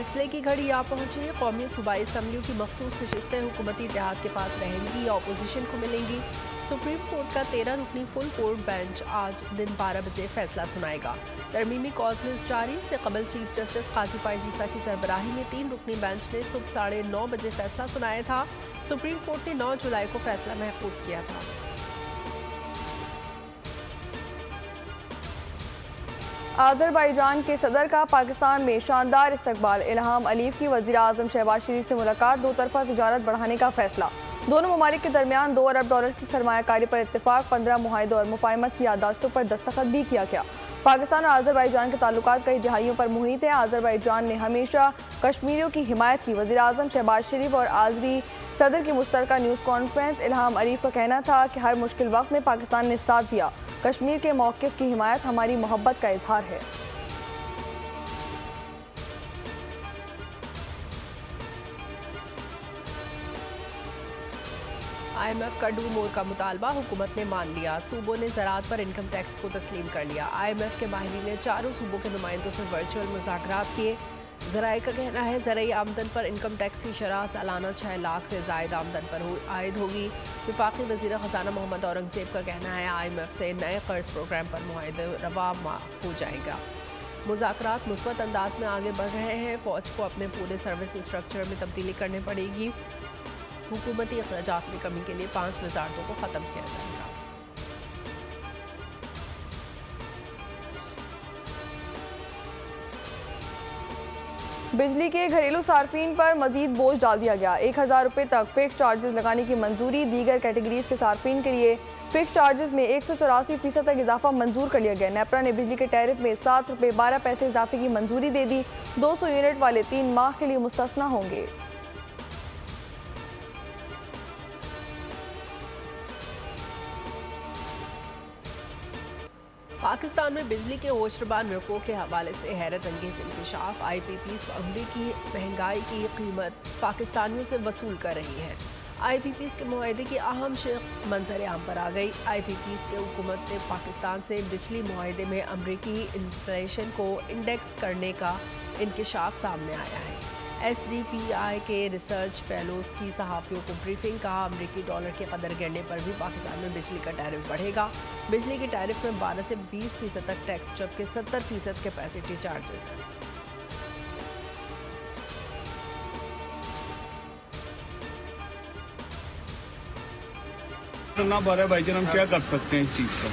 फैसले की घड़ी आ पहुंची है। कौमी सूबाई असम्बलियों की मखसूस नशिस्तें हुकूमती इत्तेहाद के पास रहेंगी या अपोजिशन को मिलेंगी। सुप्रीम कोर्ट का 13 रुकनी फुल कोर्ट बेंच आज दिन 12 बजे फैसला सुनाएगा। तरमीमी कॉजमेस जारी से कबल चीफ जस्टिस काजी फायज ईसा की सरबराही में 3 रुकनी बेंच ने सुबह 9:30 बजे फैसला सुनाया था। सुप्रीम कोर्ट ने 9 जुलाई को फैसला महफूज किया था। आज़रबाईजान के सदर का पाकिस्तान में शानदार इस्तकबाल। इल्हाम अलीफ की वज़ीर आज़म शहबाज शरीफ से मुलाकात। 2 तरफ़ा तिजारत बढ़ाने का फैसला। दोनों ममालिक के दरमियान $2 अरब की सरमायाकारी पर इत्तेफाक। 15 मुआहिदों और मुफाहमत की यादाश्तों पर दस्तखत भी किया गया। पाकिस्तान और आज़रबाईजान के ताल्लुकात कई दिहाइयों पर मुहित हैं। आज़रबाईजान ने हमेशा कश्मीरियों की हिमायत की। वज़ीर आज़म शहबाज शरीफ और आज़री सदर की मुश्तरका न्यूज़ कॉन्फ्रेंस। इल्हाम अलीफ का कहना था कि हर मुश्किल वक्त में पाकिस्तान ने साथ दिया। कश्मीर के मौक़िफ़ की हिमायत हमारी मोहब्बत का इजहार है। IMF का डू मोर का मुतालबा हुकूमत ने मान लिया। सूबों ने ज़राअत पर इनकम टैक्स को तस्लीम कर लिया। IMF के माहिरीन ने चारों सूबों के नुमाइंदों से वर्चुअल मुज़ाकरात किए। ज़राए का कहना है ज़रई आमदन पर इनकम टैक्स की शरह सालाना 6 लाख से ज़ायद आमदन पर आयद होगी। वफाकी वज़ीर ख़जाना मोहम्मद औरंगज़ेब का कहना है IMF से नए कर्ज प्रोग्राम पर मुआहदा रवा हो जाएगा। मुज़ाकरात मुस्बत अंदाज में आगे बढ़ रहे हैं। फ़ौज को अपने पूरे सर्विस स्ट्रक्चर में तब्दीली करनी पड़ेगी। हुकूमती अखराजात में कमी के लिए 5 वज़ारतों को ख़त्म किया जाएगा। बिजली के घरेलू सार्फिन पर मजीद बोझ डाल दिया गया। 1000 रुपये तक फिक्स चार्जेस लगाने की मंजूरी। दीगर कैटेगरीज के सार्फिन के लिए फिक्स चार्जेस में 184% तक इजाफा मंजूर कर लिया गया। नेपरा ने बिजली के टैरिफ में 7 रुपये 12 पैसे इजाफे की मंजूरी दे दी। 200 यूनिट वाले 3 माह के लिए मुस्तस्ना होंगे। पाकिस्तान में बिजली के होशरबा नरकों के हवाले से हैरत अंगेज इंकशाफ। IPPs अमरीकी महंगाई की कीमत पाकिस्तानियों से वसूल कर रही हैं। IPPs के मुआहदे की अहम शिक मंजर आम पर आ गई। IPPs के हुकूमत ने पाकिस्तान से बिजली मुआहदे में अमरीकी इन्फ्लेशन को इंडेक्स करने का इंकशाफ सामने आया है। SDPI के रिसर्च फेलोज की सहाफ़ियों को ब्रीफिंग। कहा अमरीकी डॉलर की कदर गिरने पर भी पाकिस्तान में बिजली का टैरिफ बढ़ेगा। बिजली के टैरिफ में 12 से 20% तक टैक्स जबकि 70% कैपेसिटी चार्जेस हैं। ना भरा भाईजान, हम क्या कर सकते हैं इस चीज़ का।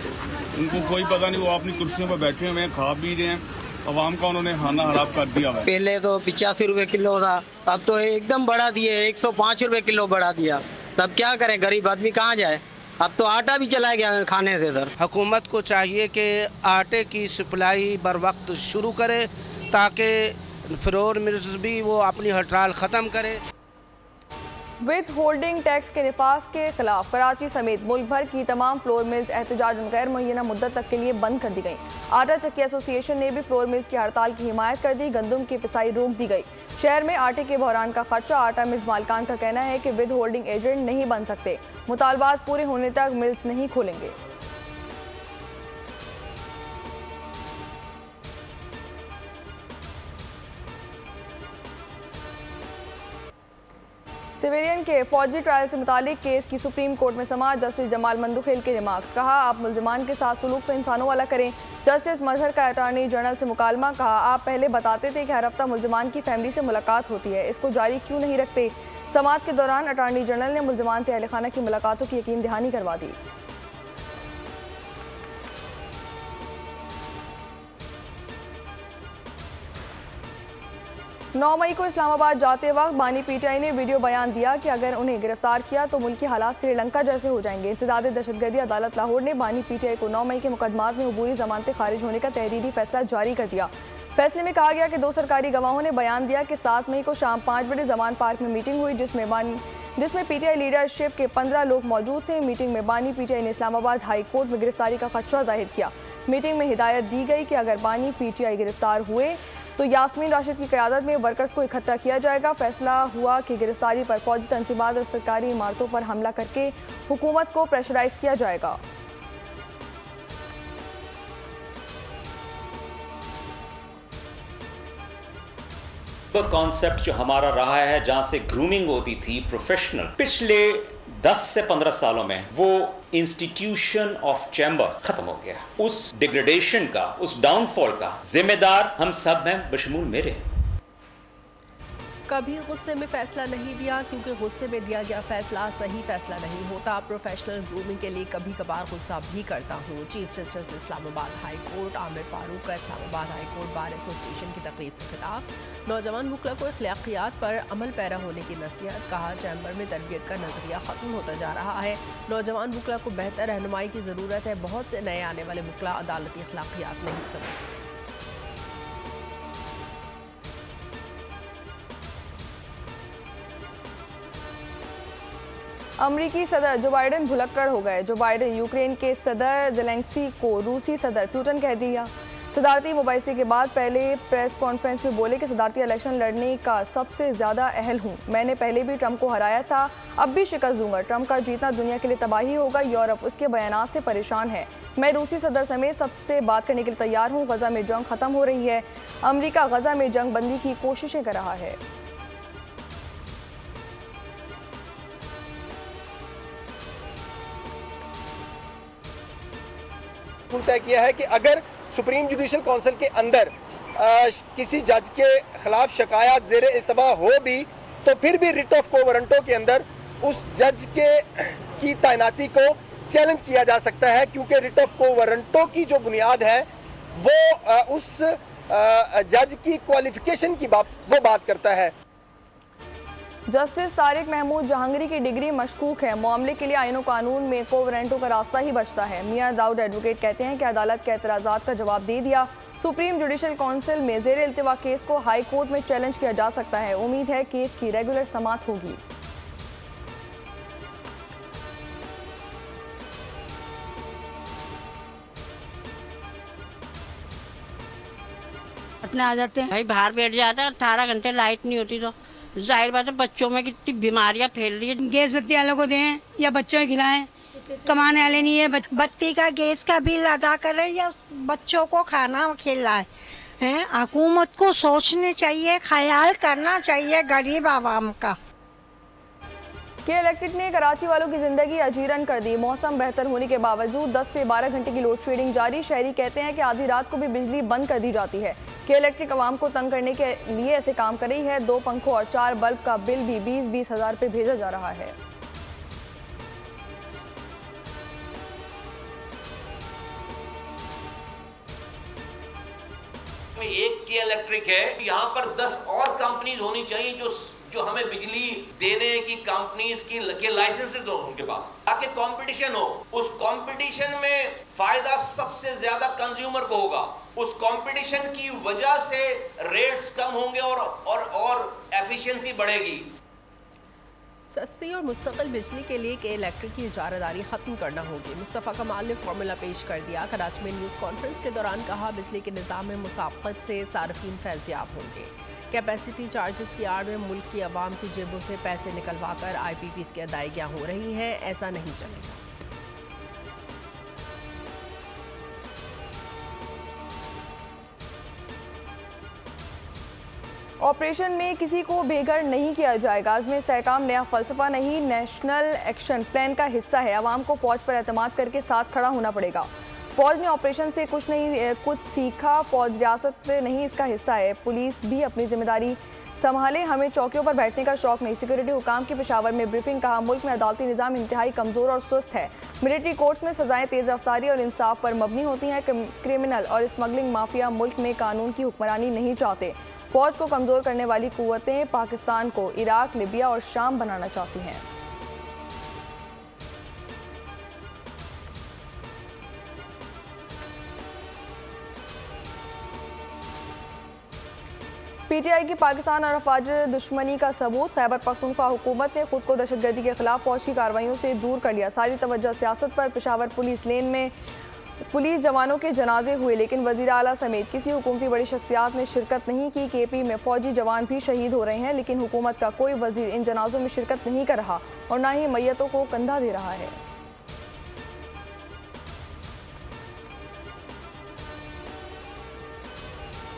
उनको कोई पता नहीं, वो अपनी कुर्सियों पर बैठे हुए हैं, खा पी रहे हैं। अवाम का उन्होंने खाना हराम कर दिया है। पहले तो 85 रुपए किलो था, अब तो एकदम बढ़ा दिए, 105 रुपए किलो बढ़ा दिया। तब क्या करें, गरीब आदमी कहाँ जाए। अब तो आटा भी चला गया खाने से। सर हुकूमत को चाहिए कि आटे की सप्लाई बर वक्त शुरू करे ताकि फ्लोर मिल्स भी वो अपनी हड़ताल ख़त्म करे। विद होल्डिंग टैक्स के निफाज के खिलाफ कराची समेत मुल्क भर की तमाम फ्लोर मिल्स एहतजाजन गैर मुअय्यना मुद्दत तक के लिए बंद कर दी गई। आटा चक्की एसोसिएशन ने भी फ्लोर मिल्स की हड़ताल की हिमायत कर दी। गंदम की पिसाई रोक दी गई। शहर में आटे के बहरान का खदशा। आटा मिल्स मालिकान का कहना है कि विद होल्डिंग एजेंट नहीं बन सकते। मुतालबात पूरे होने तक मिल्स नहीं खोलेंगे। सिविलियन के फौजी ट्रायल से मुतालिक केस की सुप्रीम कोर्ट में समाअत। जस्टिस जमाल मंदुखेल के रिमार्क्स। कहा आप मुल्जिमान के साथ सलूक तो इंसानों वाला करें। जस्टिस मजहर का अटॉर्नी जनरल से मुकालमा। कहा आप पहले बताते थे कि हर हफ्ता मुल्जिमान की फैमिली से मुलाकात होती है, इसको जारी क्यों नहीं रखते। समाअत के दौरान अटॉर्नी जनरल ने मुल्जिमान से अहल खाना की मुलाकातों की यकीन दहानी करवा दी। 9 मई को इस्लामाबाद जाते वक्त बानी PTI ने वीडियो बयान दिया कि अगर उन्हें गिरफ्तार किया तो मुल्की हालात श्रीलंका जैसे हो जाएंगे। इंसदाद दहशतगर्दी अदालत लाहौर ने बानी PTI को 9 मई के मुकदमात में अबूरी जमानतें खारिज होने का तहरीरी फैसला जारी कर दिया। फैसले में कहा गया कि 2 सरकारी गवाहों ने बयान दिया कि 7 मई को शाम 5 बजे जमान पार्क में मीटिंग हुई जिसमें PTI लीडरशिप के 15 लोग मौजूद थे। मीटिंग में बानी PTI ने इस्लामाबाद हाई कोर्ट में गिरफ्तारी का खदशा जाहिर किया। मीटिंग में हिदायत दी गई कि अगर बानी PTI गिरफ्तार हुए तो यास्मीन राशिद की क़यादत में वर्कर्स को इकट्ठा किया जाएगा। फैसला हुआ कि गिरफ्तारी पर फौजी तंजीमात और सरकारी इमारतों पर हमला करके हुकूमत को प्रेशराइज किया जाएगा। वो कॉन्सेप्ट जो हमारा रहा है, जहाँ से ग्रूमिंग होती थी प्रोफेशनल, पिछले 10 से 15 सालों में वो इंस्टीट्यूशन ऑफ चैम्बर खत्म हो गया। उस डिग्रेडेशन का, उस डाउनफॉल का जिम्मेदार हम सब हैं, बशमूल मेरे। कभी गुस्से में फैसला नहीं दिया, क्योंकि गुस्से में दिया गया फैसला सही फैसला नहीं होता। प्रोफेशनल ग्रूमिंग के लिए कभी कभार गुस्सा भी करता हूँ। Chief justice Islamabad high court Amir Farooq का Islamabad high court bar association की तकरीब से खिताब। नौजवान वकला को अखलाकियात पर अमल पैरा होने की नसीहत। कहा, चैम्बर में तरबियत का नजरिया ख़त्म होता जा रहा है। नौजवान वकला को बेहतर रहनुमाई की ज़रूरत है। बहुत से नए आने वाले वकला अदालती अखलाकियात नहीं समझते। अमरीकी सदर जो बाइडेन भुलक्कड़ हो गए। जो बाइडेन यूक्रेन के सदर जेलेंस्की को रूसी सदर पुतिन कह दिया। सदारती मुबाहिसे के बाद पहले प्रेस कॉन्फ्रेंस में बोले कि सदारती इलेक्शन लड़ने का सबसे ज़्यादा अहल हूँ। मैंने पहले भी ट्रंप को हराया था, अब भी शिकस्त दूंगा। ट्रंप का जीतना दुनिया के लिए तबाही होगा। यूरोप उसके बयानात से परेशान है। मैं रूसी सदर समेत सबसे बात करने के लिए तैयार हूँ। गजा में जंग ख़त्म हो रही है। अमरीका गजा में जंग बंदी की कोशिशें कर रहा है। तय किया है कि अगर सुप्रीम जुडिशल काउंसिल के अंदर किसी जज के खिलाफ शिकायत ज़ेर इल्तवा हो भी, तो फिर भी रिट ऑफ को वारंटों के अंदर उस जज की तैनाती को चैलेंज किया जा सकता है, क्योंकि रिट ऑफ को वारंटों की जो बुनियाद है वो उस जज की क्वालिफिकेशन की बात करता है। जस्टिस तारिक महमूद जहांगीरी की डिग्री मशकूक है। मामले के लिए आईनो कानून में को वारंटों का रास्ता ही बचता है। मियां दाऊद एडवोकेट कहते हैं कि अदालत के एतराज़ात का जवाब दे दिया। सुप्रीम जुडिशल काउंसिल में ज़ेर इल्तिवा केस को हाई कोर्ट में चैलेंज किया जा सकता है। उम्मीद है केस की रेगुलर समाअत होगी। अपने आ जाते हैं भाई, बाहर बैठ जाते हैं। 18 घंटे लाइट नहीं होती तो जाहिर बात है बच्चों में कितनी बीमारियां फैल रही है। गैस बत्ती वालों को दें या बच्चों को खिलाएं, कमाने वाले नहीं है। बत्ती का गैस का बिल अदा करें या बच्चों को खाना खिलाएं। हुकूमत को सोचना चाहिए, ख्याल करना चाहिए गरीब आवाम का। के इलेक्ट्रिक ने कराची वालों की जिंदगी अजीरन कर दी। मौसम बेहतर होने के बावजूद 10 से 12 घंटे की लोड शेडिंग जारी। शहरी कहते हैं कि आधी रात को भी बिजली बंद कर दी जाती है। के इलेक्ट्रिक आवाम को तंग करने के लिए ऐसे काम कर रही है। 2 पंखों और 4 बल्ब का बिल भी 20-20 हज़ार रुपये भेजा जा रहा है। एक के इलेक्ट्रिक है, यहाँ पर 10 और कंपनीज होनी चाहिए जो हमें बिजली देने की कंपनीज के लाइसेंसेस हो उनके पास, ताकि कंपटीशन हो। उस कंपटीशन में फायदा सबसे ज्यादा कंज्यूमर को होगा। उस कंपटीशन की वजह से रेट्स कम होंगे और एफिशिएंसी बढ़ेगी। सस्ती और मुस्तकिल बिजली के लिए के इलेक्ट्रिक की इजारादारी खत्म करना होगी। मुस्तफ़ा कमाल ने फार्मूला पेश कर दिया। कराची में न्यूज़ कॉन्फ्रेंस के दौरान कहा, बिजली के निज़ाम में मुसाफ़त से सार्फिन फैज़याब होंगे। कैपेसिटी चार्जेस की आड़ में मुल्क की आवाम की जेबों से पैसे निकलवा कर IPPs की अदायगियाँ हो रही हैं। ऐसा नहीं चलेगा। ऑपरेशन में किसी को बेघर नहीं किया जाएगा। आज़म इस्तेहकाम नया फ़लसफ़ा नहीं, नेशनल एक्शन प्लान का हिस्सा है। आवाम को फ़ौज पर एतमाद करके साथ खड़ा होना पड़ेगा। फ़ौज ने ऑपरेशन से कुछ सीखा। फ़ौज रियासत नहीं, इसका हिस्सा है। पुलिस भी अपनी जिम्मेदारी संभाले। हमें चौकियों पर बैठने का शौक नहीं। सिक्योरिटी हुकाम की पेशावर में ब्रीफिंग। कहा, मुल्क में अदालती निज़ाम इंतहाई कमज़ोर और सुस्त है। मिलिट्री कोर्ट्स में सज़ाएं तेज़ रफ्तारी और इंसाफ पर मबनी होती हैं। क्रिमिनल और स्मगलिंग माफिया मुल्क में कानून की हुक्मरानी नहीं चाहते। फ़ौज को कमज़ोर करने वाली कुव्वतें पाकिस्तान को इराक, लिबिया और शाम बनाना चाहती हैं। PTI की पाकिस्तान और अफवाज दुश्मनी का सबूत। खैबर पख्तूनख्वा हुकूमत ने खुद को दहशतगर्दी के खिलाफ फ़ौज की कार्रवाइयों से दूर कर लिया। सारी तवज्जो सियासत पर। पेशावर पुलिस लेन में पुलिस जवानों के जनाजे हुए, लेकिन वज़ीर आला समेत किसी हुकूमती बड़ी शख्सियात ने शिरकत नहीं की। KP में फ़ौजी जवान भी शहीद हो रहे हैं, लेकिन हुकूमत का कोई वज़ीर इन जनाजों में शिरकत नहीं कर रहा और ना ही मैयतों को कंधा दे रहा है।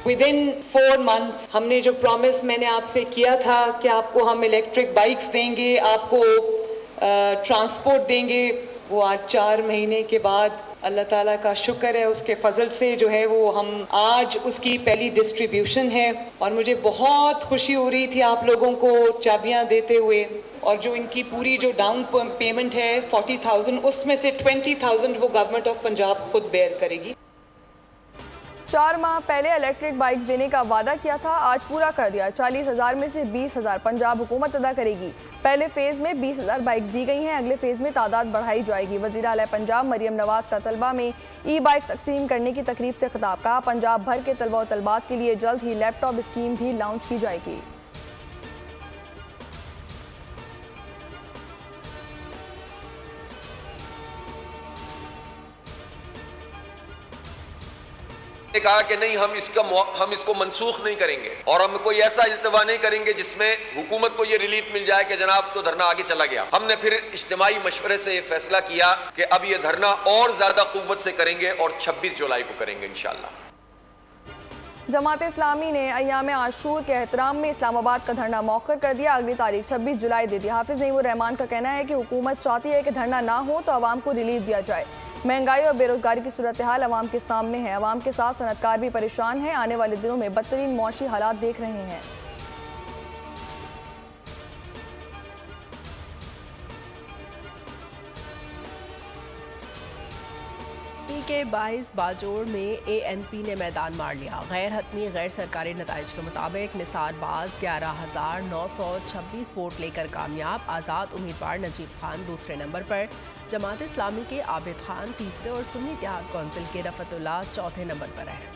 Within 4 months हमने जो प्रॉमिस मैंने आपसे किया था कि आपको हम इलेक्ट्रिक बाइक्स देंगे, आपको ट्रांसपोर्ट देंगे, वो आज 4 महीने के बाद अल्लाह ताला का शुक्र है, उसके फजल से जो है वो हम आज उसकी पहली डिस्ट्रीब्यूशन है। और मुझे बहुत खुशी हो रही थी आप लोगों को चाबियां देते हुए, और जो इनकी पूरी जो डाउन पेमेंट है 40,000, उसमें से 20,000 वो गवर्नमेंट ऑफ पंजाब खुद बेयर करेगी। 4 माह पहले इलेक्ट्रिक बाइक देने का वादा किया था, आज पूरा कर दिया। 40,000 में से 20,000 पंजाब हुकूमत अदा करेगी। पहले फेज में 20,000 बाइक दी गई हैं, अगले फेज में तादाद बढ़ाई जाएगी। वज़ीर आला पंजाब मरियम नवाज का तलबा में ई बाइक तकसीम करने की तकरीब से खिताब, कहा पंजाब भर के तलबा और तलबात के लिए जल्द ही लैपटॉप स्कीम भी लॉन्च की जाएगी। कहा कि नहीं, हम इसको मनसूख नहीं करेंगे और हम कोई ऐसा इल्तवा नहीं करेंगे जिसमें हुकूमत को ये रिलीफ मिल जाए कि जनाब तो धरना आगे चला गया। हमने फिर इज्तिमाई मशवरे से ये फैसला किया कि अब ये धरना और ज्यादा कुव्वत से करेंगे और 26 जुलाई को करेंगे इंशाअल्लाह। जमात इस्लामी ने अय्याम आशूर के एहतराम में इस्लामाबाद का धरना मौखर कर दिया, अगली तारीख 26 जुलाई दे दी। हाफिज नईमुर रहमान का कहना है कि हुकूमत चाहती है कि धरना ना हो तो आवाम को रिलीफ दिया जाए। महंगाई और बेरोजगारी की सूरत हाल अवाम के सामने है, अवाम के साथ सनतकार भी परेशान हैं, आने वाले दिनों में बदतरीन मौशी हालात देख रहे हैं। के 22 बाजोड़ में ANP ने मैदान मार लिया। गैर हतमी गैर सरकारी नताइज के मुताबिक निसार बाज 11,926 वोट लेकर कामयाब। आज़ाद उम्मीदवार नजीब खान दूसरे नंबर पर, जमात इस्लामी के आबिद खान तीसरे और सुन्नी इत्तेहाद कौंसिल के रफतुल्लाह चौथे नंबर पर है।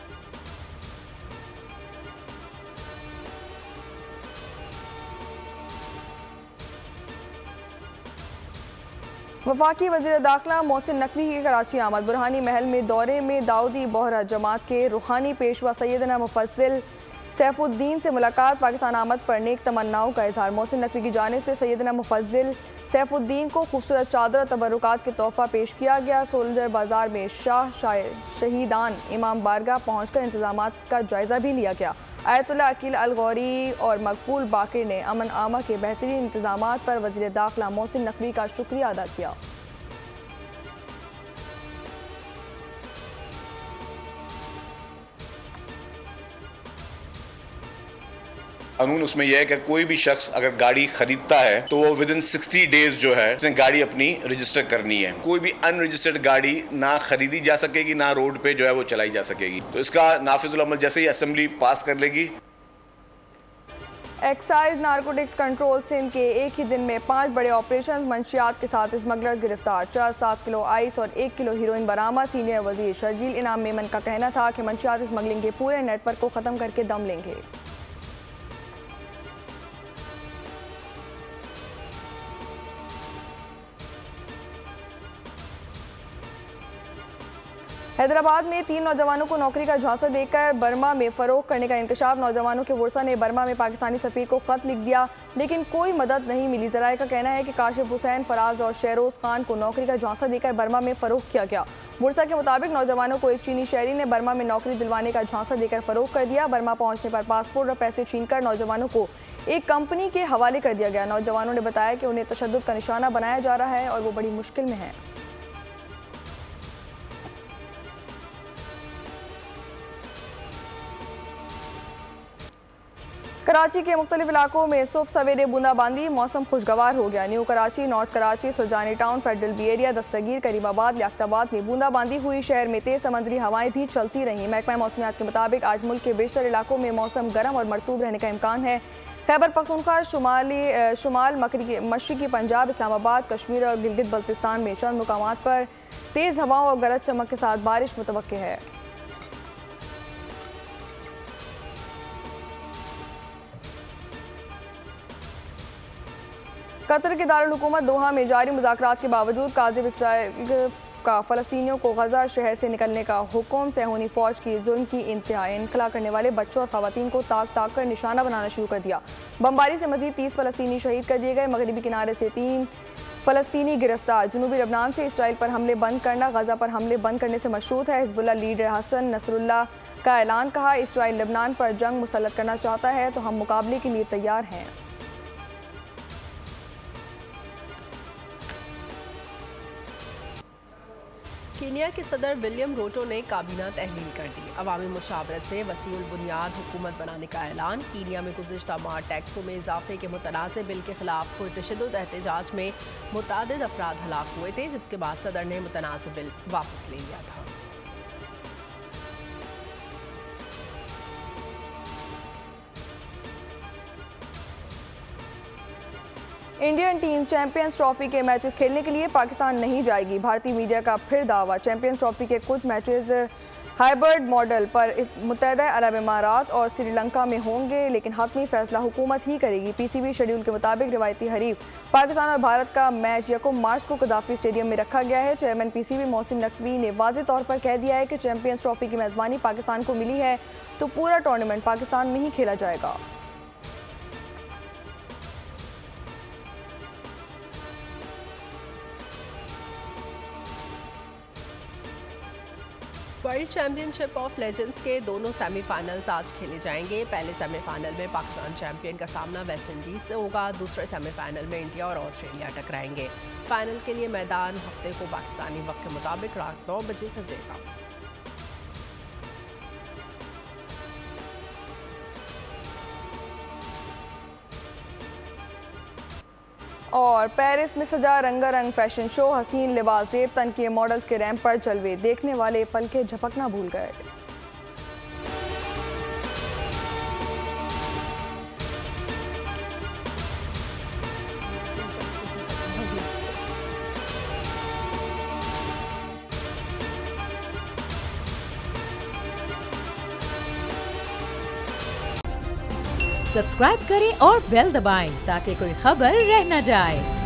वफाकी वज़ीर दाखिला मोहसिन नकवी की कराची आमद। बुरहानी महल में दौरे में दाऊदी बोहरा जमात के रूहानी पेशवा सैयदना मुफस्सिल सैफुद्दीन से मुलाकात, पाकिस्तान आमद पर नेक तमन्नाओं का इजहार। मोहसिन नकवी की जानिब से सैयदना मुफस्सिल सैफुद्दीन को खूबसूरत चादर और तबरुकात के तोहफा पेश किया गया। सोल्जर बाजार में शाह शहीदान इमाम बारगाह पहुँचकर इंतजामात का जायजा भी लिया गया। आयतुल्लाह अकील अल-गौरी और मकबूल बाकिर ने अमन आमा के बेहतरीन इंतजामात पर वज़ीर दाखिला मोहसिन नकवी का शुक्रिया अदा किया। कानून उसमें यह है कि कोई भी शख्स अगर गाड़ी खरीदता है तो वो विदिन 60 डेज जो है उसने गाड़ी अपनी रजिस्टर करनी है। कोई भी अनरजिस्टर्ड गाड़ी ना खरीदी जा सकेगी, ना रोड पे जो है वो चलाई जा सकेगी। तो इसका नाफिजुल अमल जैसे ही असेंबली पास कर लेगी। एक्साइज नारकोटिक्स कंट्रोल सिंध के एक ही दिन में 5 बड़े ऑपरेशन, मंशियात के साथ स्मगलर गिरफ्तार। 7 किलो आइस और 1 किलो हीरोइन बरामद। सीनियर वजीर शर्जील इनाम मेमन का कहना था कि मंशियात स्मगलिंग के पूरे नेटवर्क को खत्म करके दम लेंगे। हैदराबाद में 3 नौजवानों को नौकरी का झांसा देकर बर्मा में फरोख करने का इंकशाफ। नौजवानों के वर्षा ने बर्मा में पाकिस्तानी सफीर को खत लिख दिया, लेकिन कोई मदद नहीं मिली। जराए का कहना है कि काशिफ हुसैन, फराज और शेरोज खान को नौकरी का झांसा देकर बर्मा में फरोख किया गया। वर्षा के मुताबिक नौजवानों को एक चीनी शहरी ने बर्मा में नौकरी दिलवाने का झांसा देकर फरोख कर दिया। बर्मा पहुंचने पर पासपोर्ट और पैसे छीनकर नौजवानों को एक कंपनी के हवाले कर दिया गया। नौजवानों ने बताया कि उन्हें तशद्दुद का निशाना बनाया जा रहा है और वो बड़ी मुश्किल में है। कराची के मुख्तलिफ इलाकों में सुबह सवेरे बूंदाबांदी, मौसम खुशगवार हो गया। New Karachi, north Karachi, Surjani town, federal B area, Dastagir, Karimabad, Liaquatabad में बूंदाबांदी हुई। शहर में तेज समंदरी हवाएं भी चलती रहीं। महकमा मौसमियात के मुताबिक आज मुल्क के बेशतर इलाकों में मौसम गर्म और मरतूब रहने का इम्कान है। खैबर पख्तूनख्वा, शुमाल मशरकी पंजाब, इस्लामाबाद, कश्मीर और गिलगित बल्तिस्तान में चंद मुकामात पर तेज़ हवाओं और गरज चमक के साथ बारिश मुतवक्के है। कतर के दारुल हुकूमत दोहा में जारी मुज़ाकरात के बावजूद काज़िब इसराइल का फ़लस्तीनियों को गज़ा शहर से निकलने का हुक्म। सहूनी फ़ौज की जुल्म की इंतहा। इनखला करने वाले बच्चों और ख़वातीन को ताक ताक कर निशाना बनाना शुरू कर दिया। बमबारी से मज़ीद 30 फ़लस्तीनी शहीद कर दिए गए। मगरबी किनारे से 3 फ़लस्तीनी गिरफ्तार। जनूबी लबनान से इसराइल पर हमले बंद करना गज़ा पर हमले बंद करने से मशरूत है। हिज़्बुल्लाह लीडर हसन नसरुल्लाह का ऐलान। कहा, इसराइल लेबनान पर जंग मुसल्लत करना चाहता है तो हम मुकाबले के लिए तैयार हैं। कीनिया के सदर विलियम रूटो ने काबीना तहलील कर दी। अवामी मुशावरत से वसीउल बुनियाद हुकूमत बनाने का ऐलान। कीनिया में गुज़िश्ता माह टैक्सों में इजाफे के मुतनाज़ बिल के खिलाफ पुरतशद्दुद एहतजाज में मुतअद्दिद अफराद हलाक हुए थे, जिसके बाद सदर ने मुतनाज़ बिल वापस ले लिया था। इंडियन टीम चैंपियंस ट्रॉफी के मैचेस खेलने के लिए पाकिस्तान नहीं जाएगी। भारतीय मीडिया का फिर दावा। चैंपियंस ट्रॉफी के कुछ मैचेस हाइब्रिड मॉडल पर मुत्तहदा अरब इमारात और श्रीलंका में होंगे, लेकिन हतमी फैसला हुकूमत ही करेगी। पीसीबी शेड्यूल के मुताबिक रिवायती हरीफ पाकिस्तान और भारत का मैच 1 मार्च को कदाफी स्टेडियम में रखा गया है। चेयरमैन पीसीबी मोहसिन नकवी ने वाज़ेह तौर पर कह दिया है कि चैंपियंस ट्रॉफी की मेज़बानी पाकिस्तान को मिली है तो पूरा टूर्नामेंट पाकिस्तान में ही खेला जाएगा। वर्ल्ड चैंपियनशिप ऑफ लेजेंड्स के दोनों सेमीफाइनल्स आज खेले जाएंगे। पहले सेमीफाइनल में पाकिस्तान चैंपियन का सामना वेस्ट इंडीज से होगा। दूसरे सेमीफाइनल में इंडिया और ऑस्ट्रेलिया टकराएंगे। फाइनल के लिए मैदान हफ्ते को पाकिस्तानी वक्त के मुताबिक रात 9 बजे सजेगा। और पेरिस में सजा रंगारंग फैशन शो। हसीन लिबास जेब तन के मॉडल्स के रैंप पर जलवे। देखने वाले पल के झपकना भूल गए। सब्सक्राइब करें और बेल दबाएं ताकि कोई खबर रह न जाए।